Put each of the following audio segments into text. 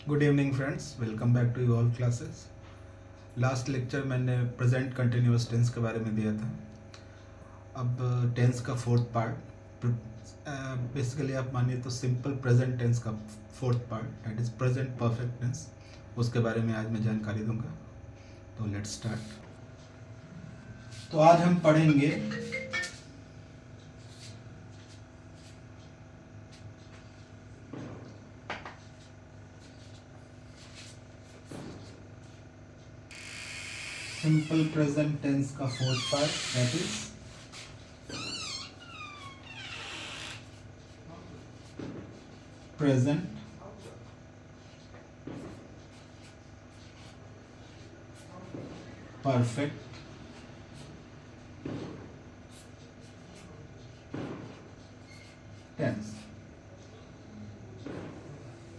Good evening friends, welcome back to you all classes. Last lecture मैंने present continuous tense के बारे में दिया था। अब टेंस का फोर्थ पार्ट, बेसिकली आप मानिए तो सिंपल प्रेजेंट टेंस का fourth part, that is present perfect tense, उसके बारे में आज मैं जानकारी दूंगा। तो लेट्स स्टार्ट। तो आज हम पढ़ेंगे सिंपल प्रेजेंट टेंस का fourth part, that is present perfect tense.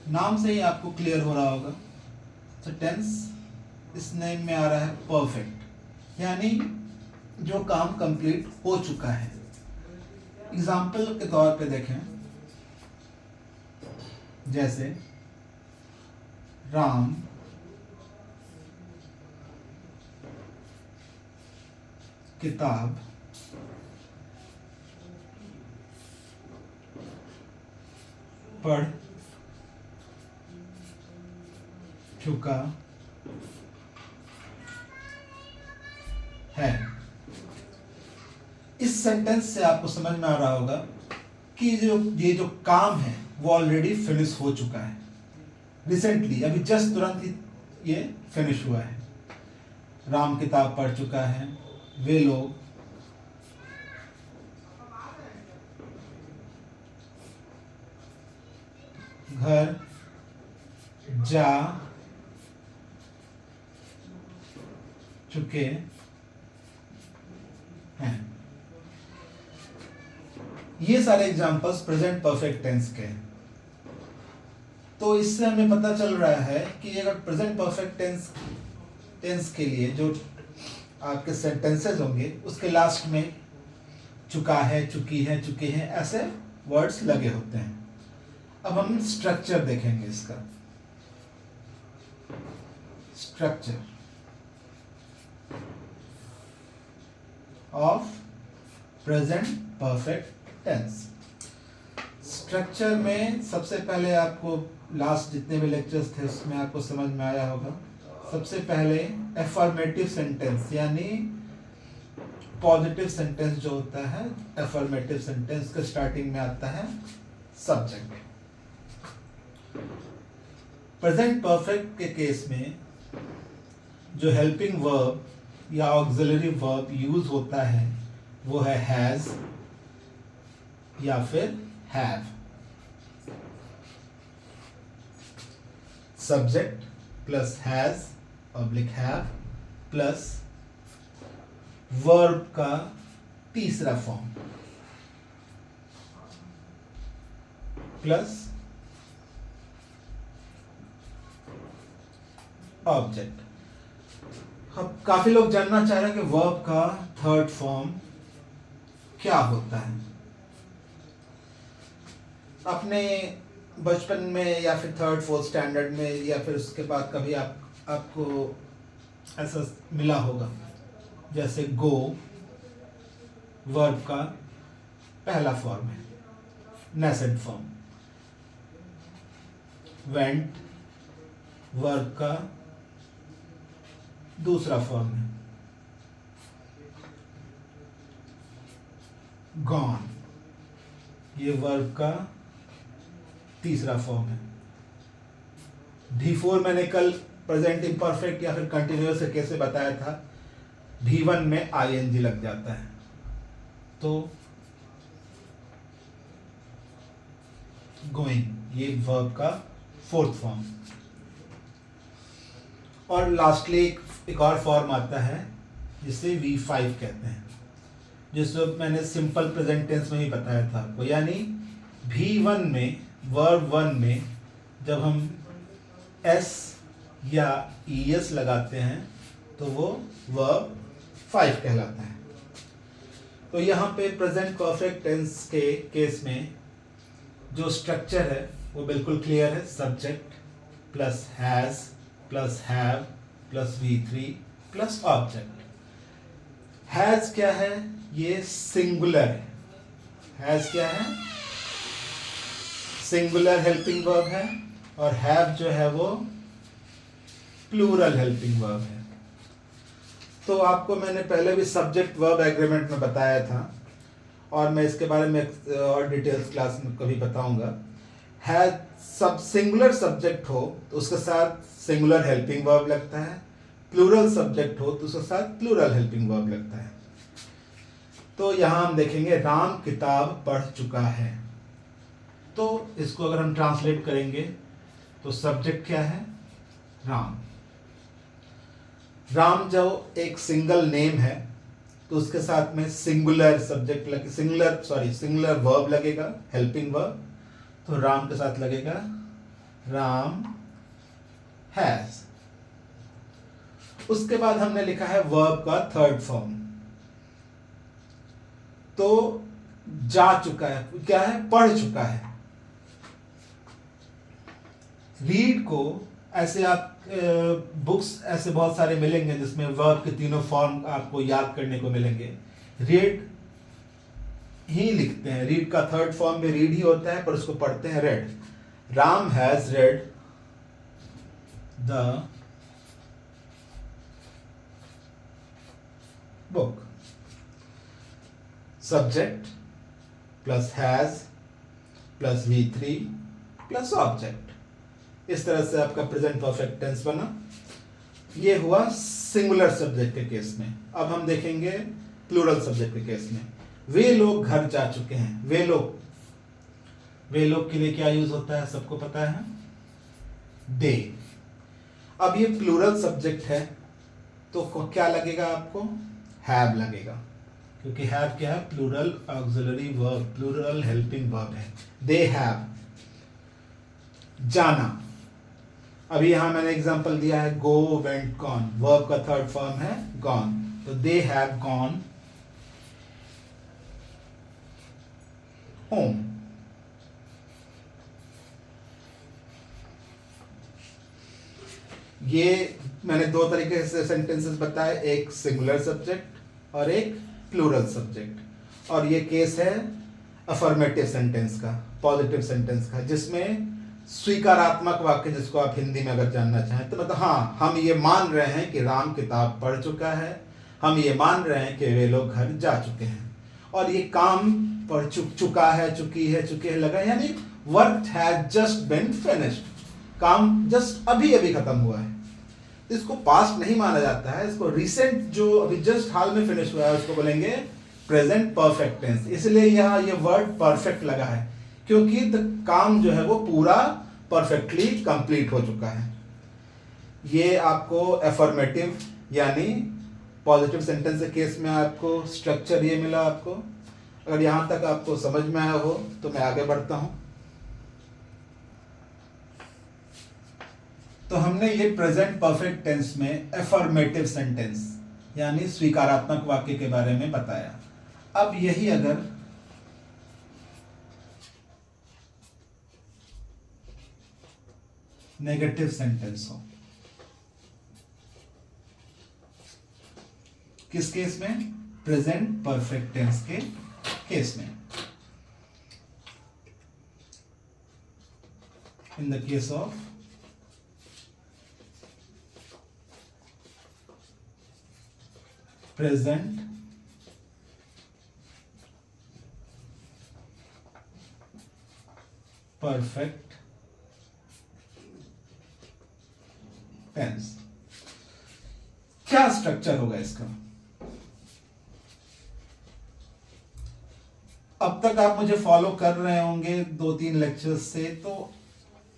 नाम से ही आपको क्लियर हो रहा होगा। तो टेंस इस नेम में आ रहा है परफेक्ट, यानी जो काम कंप्लीट हो चुका है। एग्जाम्पल के तौर पे देखें, जैसे राम किताब पढ़ चुका है। इस सेंटेंस से आपको समझ में आ रहा होगा कि ये जो काम है वो ऑलरेडी फिनिश हो चुका है। रिसेंटली, अभी जस्ट तुरंत ही ये फिनिश हुआ है। राम किताब पढ़ चुका है। वे लोग घर जा चुके हैं। ये सारे एग्जांपल्स प्रेजेंट परफेक्ट टेंस के हैं। तो इससे हमें पता चल रहा है कि अगर प्रेजेंट परफेक्ट टेंस के लिए जो आपके सेंटेंसेस होंगे उसके लास्ट में चुका है, चुकी है, चुके हैं, ऐसे वर्ड्स लगे होते हैं। अब हम स्ट्रक्चर देखेंगे इसका। Structure of present perfect tense. Structure में सबसे पहले आपको लास्ट जितने भी लेक्चर्स थे उसमें आपको समझ में आया होगा। सबसे पहले एफर्मेटिव सेंटेंस, यानी पॉजिटिव सेंटेंस जो होता है, एफर्मेटिव सेंटेंस के स्टार्टिंग में आता है सब्जेक्ट। प्रेजेंट परफेक्ट के केस में जो हेल्पिंग वर्ब या ऑक्सिलरी वर्ब यूज होता है वो है हैज या फिर have. Subject plus has public have plus verb का तीसरा फॉर्म प्लस ऑब्जेक्ट। अब काफी लोग जानना चाह रहे हैं कि वर्ब का थर्ड फॉर्म क्या होता है। अपने बचपन में या फिर थर्ड फोर्थ स्टैंडर्ड में या फिर उसके बाद कभी आपको ऐसा मिला होगा, जैसे गो वर्ब का पहला फॉर्म है, नेसेंट फॉर्म। वेंट वर्ब का दूसरा फॉर्म है। गॉन ये वर्ब का तीसरा फॉर्म है। V4 मैंने कल प्रेजेंट इम्परफेक्ट या फिर कंटिन्यूअस से कैसे बताया था। V1 में ing लग जाता है, तो गोइंग ये वर्ब का फोर्थ फॉर्म। और लास्टली एक और फॉर्म आता है जिसे V5 कहते हैं, जिसको मैंने सिंपल प्रेजेंट टेंस में ही बताया था आपको। यानी V1 में वर्ब 1 में जब हम s या es लगाते हैं तो वो वर्ब 5 कहलाता है। तो यहाँ पे प्रेजेंट परफेक्ट टेंस के केस में जो स्ट्रक्चर है वो बिल्कुल क्लियर है। Subject plus has plus have plus V3 plus object. Has क्या है? ये सिंगुलर है। हैज क्या है? सिंगुलर हेल्पिंग वर्ब है। और हैव जो है वो प्लूरल हेल्पिंग वर्ब है। तो आपको मैंने पहले भी सब्जेक्ट वर्ब एग्रीमेंट में बताया था, और मैं इसके बारे में और डिटेल्स क्लास में कभी बताऊंगा। है सब सिंगुलर सब्जेक्ट हो तो उसके साथ सिंगुलर हेल्पिंग वर्ब लगता है, प्लूरल सब्जेक्ट हो तो उसके साथ प्लूरल हेल्पिंग वर्ब लगता है। तो यहां हम देखेंगे राम किताब पढ़ चुका है। तो इसको अगर हम ट्रांसलेट करेंगे तो सब्जेक्ट क्या है? राम। राम जो एक सिंगल नेम है तो उसके साथ में सिंगुलर सब्जेक्ट लगे, सिंगुलर वर्ब लगेगा, हेल्पिंग वर्ब। तो राम के साथ लगेगा राम हैज। उसके बाद हमने लिखा है वर्ब का थर्ड फॉर्म। तो जा चुका है क्या है? पढ़ चुका है। रीड को ऐसे आप बुक्स ऐसे बहुत सारे मिलेंगे जिसमें वर्ब के तीनों फॉर्म आपको याद करने को मिलेंगे। रीड ही लिखते हैं, रीड का थर्ड फॉर्म में रीड ही होता है, पर उसको पढ़ते हैं red. Ram has read the book. Subject plus has plus V3 plus object. इस तरह से आपका प्रेजेंट परफेक्ट टेंस बना। ये हुआ सिंगुलर सब्जेक्ट के केस में। अब हम देखेंगे प्लूरल सब्जेक्ट के केस में। वे लोग घर जा चुके हैं। वे लोग के लिए क्या यूज होता है? सबको पता है, दे। अब ये प्लूरल सब्जेक्ट है तो क्या लगेगा आपको? हैव लगेगा, क्योंकि हैव क्या है? Plural auxiliary verb, plural helping verb है। दे हैव जाना। अभी यहां मैंने एग्जांपल दिया है गो, वेंट, गॉन। वर्ब का थर्ड फॉर्म है गॉन, तो दे हैव गॉन होम। ये मैंने दो तरीके से सेंटेंसेस बताए, एक सिंगुलर सब्जेक्ट और एक प्लूरल सब्जेक्ट। और ये केस है अफर्मेटिव सेंटेंस का, पॉजिटिव सेंटेंस का, जिसमें स्वीकारात्मक वाक्य, जिसको आप हिंदी में अगर जानना चाहें तो मतलब हाँ, हम ये मान रहे हैं कि राम किताब पढ़ चुका है, हम ये मान रहे हैं कि वे लोग घर जा चुके हैं, और ये काम पढ़ चुका है, चुकी है लगा, यानी work has just been finished, काम जस्ट अभी अभी खत्म हुआ है। इसको पास्ट नहीं माना जाता है, इसको रिसेंट जो अभी जस्ट हाल में फिनिश हुआ है उसको बोलेंगे प्रेजेंट परफेक्ट टेंस। इसलिए यहाँ ये वर्ड परफेक्ट लगा है, क्योंकि काम जो है वो पूरा परफेक्टली कंप्लीट हो चुका है। ये आपको अफर्मेटिव यानी पॉजिटिव सेंटेंस के केस में आपको स्ट्रक्चर ये मिला आपको। अगर यहां तक आपको समझ में आया हो तो मैं आगे बढ़ता हूं। तो हमने ये प्रेजेंट परफेक्ट टेंस में अफर्मेटिव सेंटेंस यानी स्वीकारात्मक वाक्य के बारे में बताया। अब यही अगर नेगेटिव सेंटेंस हो, किस केस में? प्रेजेंट परफेक्ट टेंस के केस में। In the case of present perfect tense, क्या स्ट्रक्चर होगा इसका? अब तक आप मुझे फॉलो कर रहे होंगे 2-3 लेक्चर्स से, तो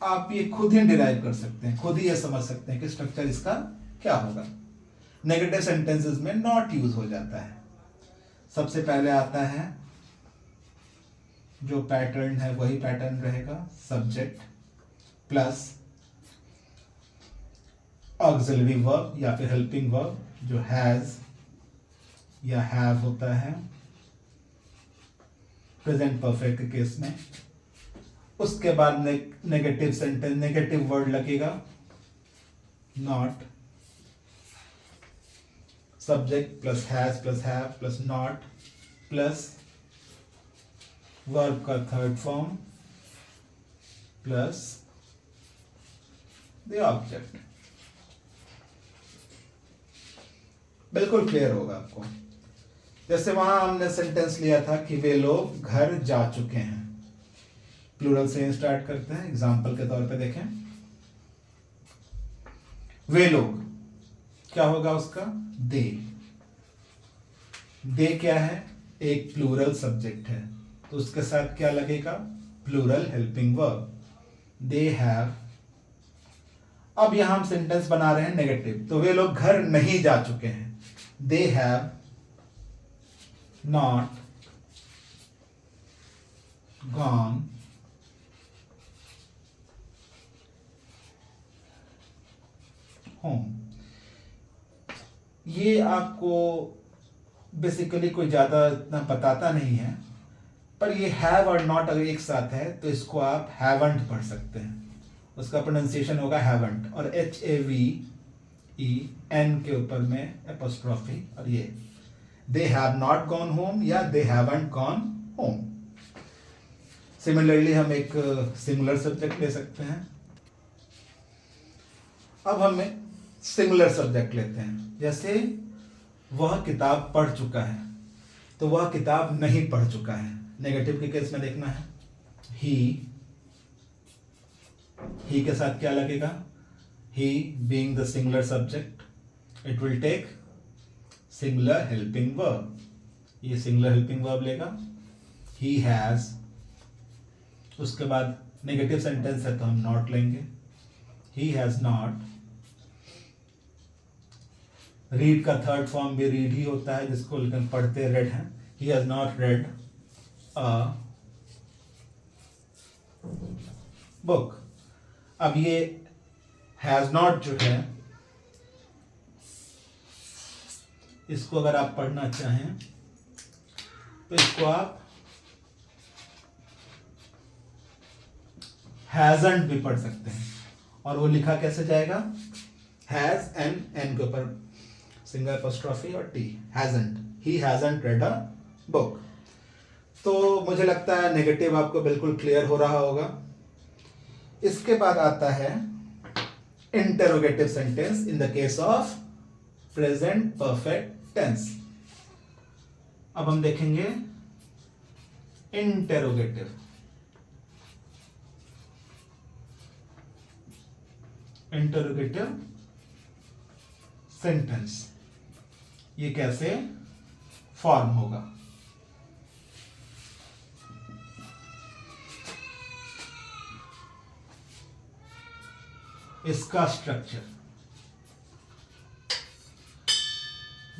आप ये खुद ही डिराइव कर सकते हैं, खुद ही ये समझ सकते हैं कि स्ट्रक्चर इसका क्या होगा। नेगेटिव सेंटेंसेस में नॉट यूज हो जाता है। सबसे पहले आता है जो पैटर्न है वही पैटर्न रहेगा, सब्जेक्ट प्लस ऑक्सिलरी वर्ब या फिर हेल्पिंग वर्ब जो हैज या हैव होता है प्रेजेंट परफेक्ट के केस में, उसके बाद नेगेटिव सेंटेंस, नेगेटिव वर्ड लगेगा, not, subject plus has plus have plus not plus verb का third form plus the object. बिल्कुल क्लियर होगा आपको। जैसे वहां हमने सेंटेंस लिया था कि वे लोग घर जा चुके हैं, प्लूरल से स्टार्ट करते हैं। एग्जाम्पल के तौर पे देखें, वे लोग, क्या होगा उसका, दे क्या है, एक प्लूरल सब्जेक्ट है, तो उसके साथ क्या लगेगा, plural helping verb, they have. अब यहां हम सेंटेंस बना रहे हैं नेगेटिव, तो वे लोग घर नहीं जा चुके हैं, दे हैव नॉट गॉन होम। ये आपको बेसिकली कोई ज्यादा इतना बताता नहीं है, पर ये हैव और नॉट अगर एक साथ है तो इसको आप हैवंट पढ़ सकते हैं। उसका प्रोनाउंसिएशन होगा हैवंट, और HAVEN के ऊपर में एपोस्ट्रोफी, और ये they have not gone home या they haven't gone home. Similarly हम एक सिंगुलर सब्जेक्ट ले सकते हैं। अब हमें सिंगुलर सब्जेक्ट लेते हैं, जैसे वह किताब पढ़ चुका है, तो वह किताब नहीं पढ़ चुका है। नेगेटिव के केस में देखना है, ही के साथ क्या लगेगा, he being the singular subject, it will take singular helping verb, ये सिंगुलर हेल्पिंग वर्ब लेगा, ही हैज। उसके बाद नेगेटिव सेंटेंस है तो हम नॉट लेंगे, ही हैज नॉट। रीड का थर्ड फॉर्म भी रीड ही होता है, जिसको लेकिन पढ़ते रेड हैं, he has not red a book. अब ये हैज नॉट जो है, इसको अगर आप पढ़ना चाहें तो इसको आप हैजंट भी पढ़ सकते हैं, और वो लिखा कैसे जाएगा, हैज एन के ऊपर सिंगल एपोस्ट्रोफी और T, hasn't, he hasn't red a book. तो मुझे लगता है नेगेटिव आपको बिल्कुल क्लियर हो रहा होगा। इसके बाद आता है interrogative sentence in the case of present perfect tense. अब हम देखेंगे इंटेरोगेटिव। इंटेरोगेटिव सेंटेंस ये कैसे फॉर्म होगा। इसका स्ट्रक्चर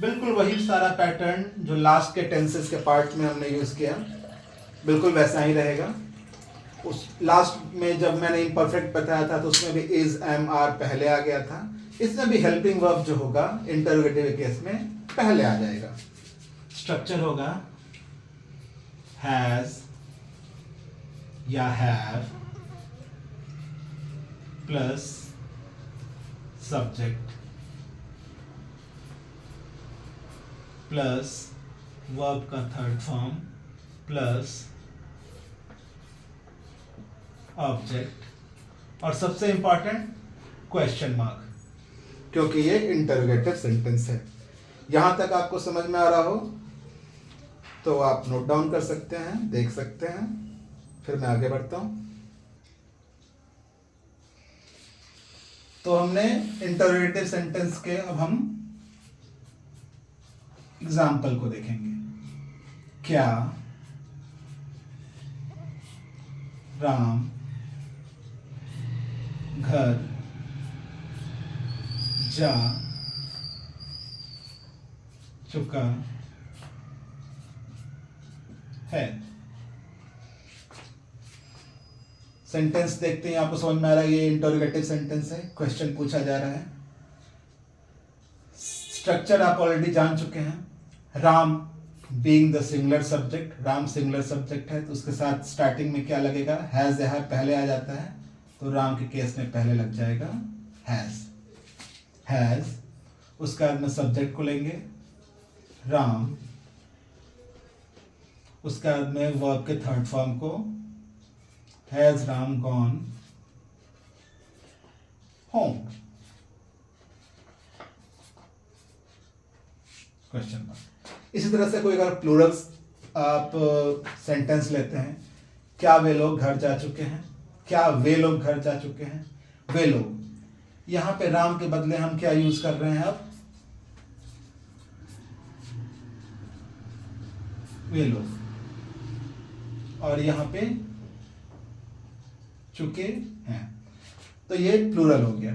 बिल्कुल वही सारा पैटर्न जो लास्ट के टेंसेस के पार्ट में हमने यूज किया, बिल्कुल वैसा ही रहेगा। उस लास्ट में जब मैंने इम्परफेक्ट बताया था तो उसमें भी इज, एम, आर पहले आ गया था। इसमें भी हेल्पिंग वर्ब जो होगा इंटरोगेटिव केस में पहले आ जाएगा। स्ट्रक्चर होगा हैज या have plus subject plus verb का थर्ड फॉर्म प्लस ऑब्जेक्ट, और सबसे इंपॉर्टेंट क्वेश्चन मार्क, क्योंकि ये इंटरोगेटिव सेंटेंस है। यहां तक आपको समझ में आ रहा हो तो आप नोट डाउन कर सकते हैं, देख सकते हैं, फिर मैं आगे बढ़ता हूं। तो हमने इंटरोगेटिव सेंटेंस के, अब हम एग्जाम्पल को देखेंगे। क्या राम घर जा चुका है। सेंटेंस देखते हैं, आपको समझ में आ रहा है ये इंटरोगेटिव सेंटेंस है, क्वेश्चन पूछा जा रहा है। स्ट्रक्चर आप ऑलरेडी जान चुके हैं। Ram being the singular subject, Ram singular subject है तो उसके साथ स्टार्टिंग में क्या लगेगा, हैज या हैव पहले आ जाता है, तो राम के केस में पहले लग जाएगा हैज। उसके बाद में सब्जेक्ट को लेंगे राम, उसके बाद में वर्ब के थर्ड फॉर्म को has Ram gone home, question mark. इसी तरह से कोई अगर प्लूरल्स आप सेंटेंस लेते हैं, क्या वे लोग घर जा चुके हैं, क्या वे लोग घर जा चुके हैं, वे लोग, यहां पे राम के बदले हम क्या यूज कर रहे हैं अब, वे लोग, और यहां पे चुके हैं, तो ये प्लूरल हो गया।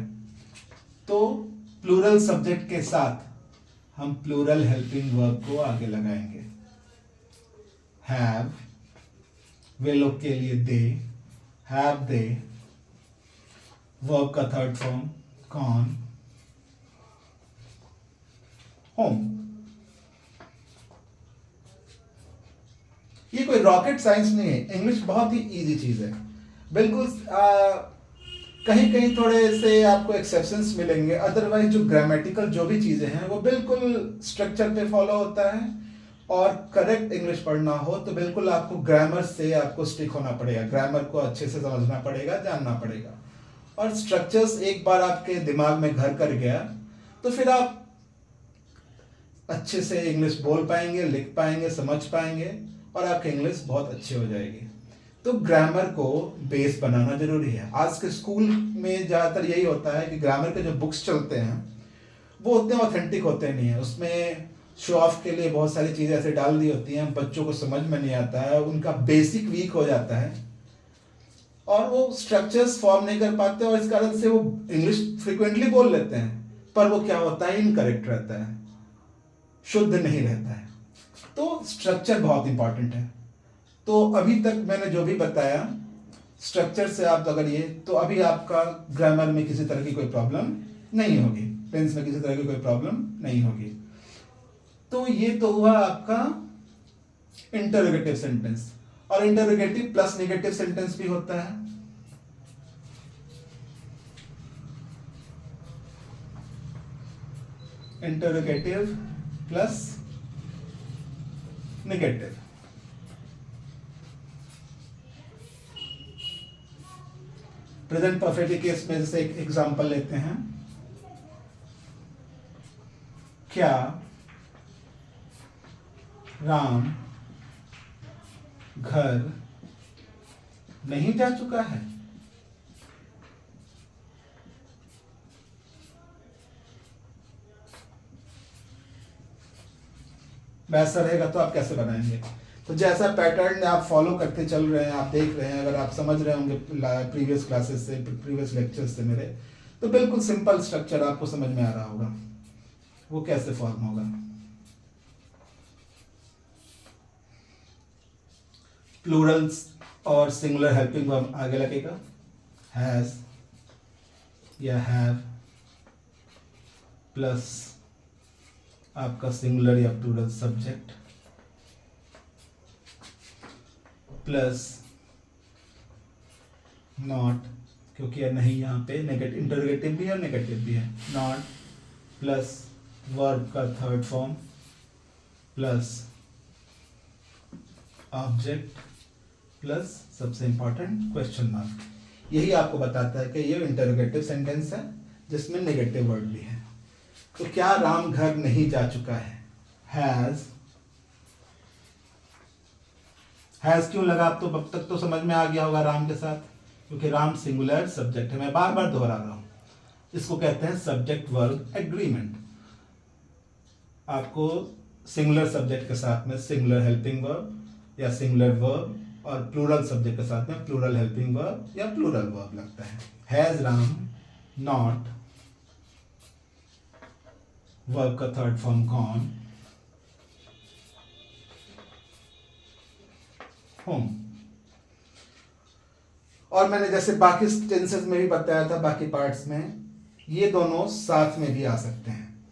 तो प्लूरल सब्जेक्ट के साथ हम प्लूरल हेल्पिंग वर्ब को आगे लगाएंगे। हैव, वे लोग के लिए दे, हैव दे, वर्ब का थर्ड फॉर्म गॉन, होम। ये कोई रॉकेट साइंस नहीं है, इंग्लिश बहुत ही इजी चीज है, बिल्कुल। कहीं कहीं थोड़े से आपको एक्सेप्शंस मिलेंगे, अदरवाइज जो ग्रामेटिकल जो भी चीज़ें हैं वो बिल्कुल स्ट्रक्चर पे फॉलो होता है। और करेक्ट इंग्लिश पढ़ना हो तो बिल्कुल आपको ग्रामर से आपको स्टिक होना पड़ेगा, ग्रामर को अच्छे से समझना पड़ेगा, जानना पड़ेगा। और स्ट्रक्चर्स एक बार आपके दिमाग में घर कर गया तो फिर आप अच्छे से इंग्लिश बोल पाएंगे, लिख पाएंगे, समझ पाएंगे, और आपकी इंग्लिश बहुत अच्छी हो जाएगी। तो ग्रामर को बेस बनाना जरूरी है। आज के स्कूल में ज़्यादातर यही होता है कि ग्रामर के जो बुक्स चलते हैं वो उतने ऑथेंटिक होते नहीं हैं, उसमें शो ऑफ के लिए बहुत सारी चीज़ें ऐसे डाल दी होती हैं, बच्चों को समझ में नहीं आता है, उनका बेसिक वीक हो जाता है और वो स्ट्रक्चर्स फॉर्म नहीं कर पाते, और इस कारण से वो इंग्लिश फ्रिक्वेंटली बोल लेते हैं पर वो क्या होता है, इनकरेक्ट रहता है, शुद्ध नहीं रहता है। तो स्ट्रक्चर बहुत इंपॉर्टेंट है। तो अभी तक मैंने जो भी बताया स्ट्रक्चर से आप अगर ये, तो अभी आपका ग्रामर में किसी तरह की कोई प्रॉब्लम नहीं होगी, टेंस में किसी तरह की कोई प्रॉब्लम नहीं होगी। तो ये तो हुआ आपका इंटरोगेटिव सेंटेंस। और इंटरोगेटिव प्लस नेगेटिव सेंटेंस भी होता है। Interrogative plus negative. Present perfect के केस में जैसे एक एग्जांपल लेते हैं, क्या राम घर नहीं जा चुका है? वैसा रहेगा तो आप कैसे बनाएंगे? तो जैसा पैटर्न आप फॉलो करते चल रहे हैं, आप देख रहे हैं, अगर आप समझ रहे होंगे प्रीवियस क्लासेस से, प्रीवियस लेक्चर्स से मेरे, तो बिल्कुल सिंपल स्ट्रक्चर आपको समझ में आ रहा होगा वो कैसे फॉर्म होगा। प्लूरल्स और सिंगुलर हेल्पिंग वर्ब आगे लगेगा, हैज या हैव प्लस आपका सिंगुलर या प्लूरल सब्जेक्ट प्लस नॉट, क्योंकि यह नहीं यहाँ पे नेगेटिव, इंटरोगेटिव भी है और नेगेटिव भी है, नॉट प्लस वर्ब का third form plus object plus सबसे इंपॉर्टेंट क्वेश्चन मार्क। यही आपको बताता है कि ये इंटरोगेटिव सेंटेंस है जिसमें नेगेटिव वर्ड भी है। तो क्या राम घर नहीं जा चुका है? हैज क्यों लगा? आप तो अब तक तो समझ में आ गया होगा राम के साथ, क्योंकि राम सिंगुलर सब्जेक्ट है। मैं बार बार दोहरा रहा हूं, इसको कहते हैं सब्जेक्ट वर्ब एग्रीमेंट। आपको सिंगुलर सब्जेक्ट के साथ में सिंगुलर हेल्पिंग वर्ब या सिंगुलर वर्ब, और प्लूरल सब्जेक्ट के साथ में प्लूरल हेल्पिंग वर्ब या प्लूरल वर्ब लगता है। हैज राम, नॉट, वर्ब का थर्ड फॉर्म गॉन, होम। और मैंने जैसे बाकी टेंसेस में भी बताया था, बाकी पार्ट्स में ये दोनों साथ में भी आ सकते हैं।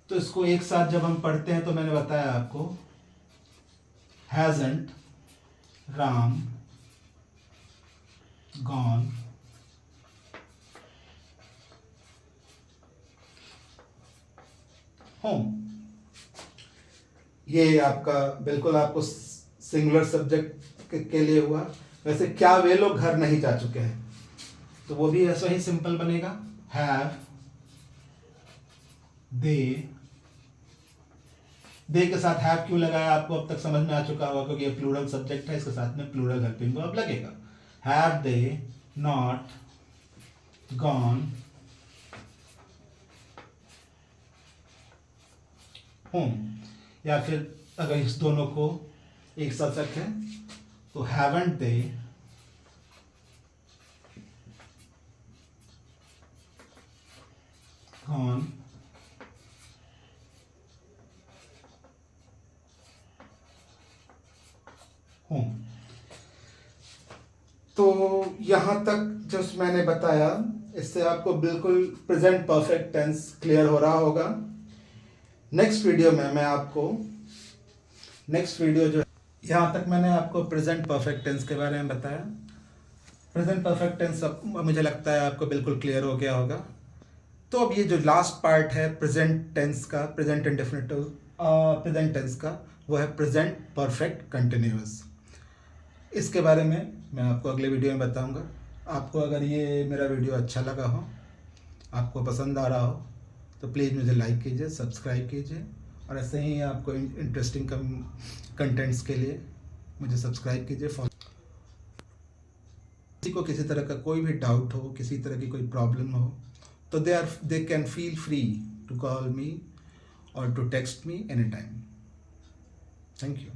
तो इसको एक साथ जब हम पढ़ते हैं तो मैंने बताया आपको, हैजंट राम गॉन होम। ये आपका बिल्कुल आपको सिंगुलर सब्जेक्ट के लिए हुआ। वैसे क्या वे लोग घर नहीं जा चुके हैं, तो वो भी ऐसा ही सिंपल बनेगा, हैव दे के साथ हैव क्यों लगाया आपको अब तक समझ में आ चुका होगा, क्योंकि ये प्लूरल सब्जेक्ट है, इसके साथ में प्लूरल हेल्पिंग वर्ब लगेगा। Have they not gone home, या फिर अगर इस दोनों को एक साथ रखें तो हैवंट दे गॉन होम। तो यहां तक जो मैंने बताया, इससे आपको बिल्कुल प्रेजेंट परफेक्ट टेंस क्लियर हो रहा होगा। नेक्स्ट वीडियो में मैं आपको जो यहाँ तक मैंने आपको प्रेजेंट परफेक्ट टेंस के बारे में बताया। प्रेजेंट परफेक्ट टेंस अब मुझे लगता है आपको बिल्कुल क्लियर हो गया होगा। तो अब ये जो लास्ट पार्ट है प्रेजेंट टेंस का, प्रेजेंट इंडेफिनिटिव प्रेजेंट टेंस का, वो है प्रेजेंट परफेक्ट कंटिन्यूअस। इसके बारे में मैं आपको अगले वीडियो में बताऊंगा। आपको अगर ये मेरा वीडियो अच्छा लगा हो, आपको पसंद आ रहा हो, तो प्लीज़ मुझे लाइक कीजिए, सब्सक्राइब कीजिए, और ऐसे ही आपको इंटरेस्टिंग कंटेंट्स के लिए मुझे सब्सक्राइब कीजिए। किसी को किसी तरह का कोई भी डाउट हो, किसी तरह की कोई प्रॉब्लम हो, तो they can feel free to call me और to text me any time. Thank you.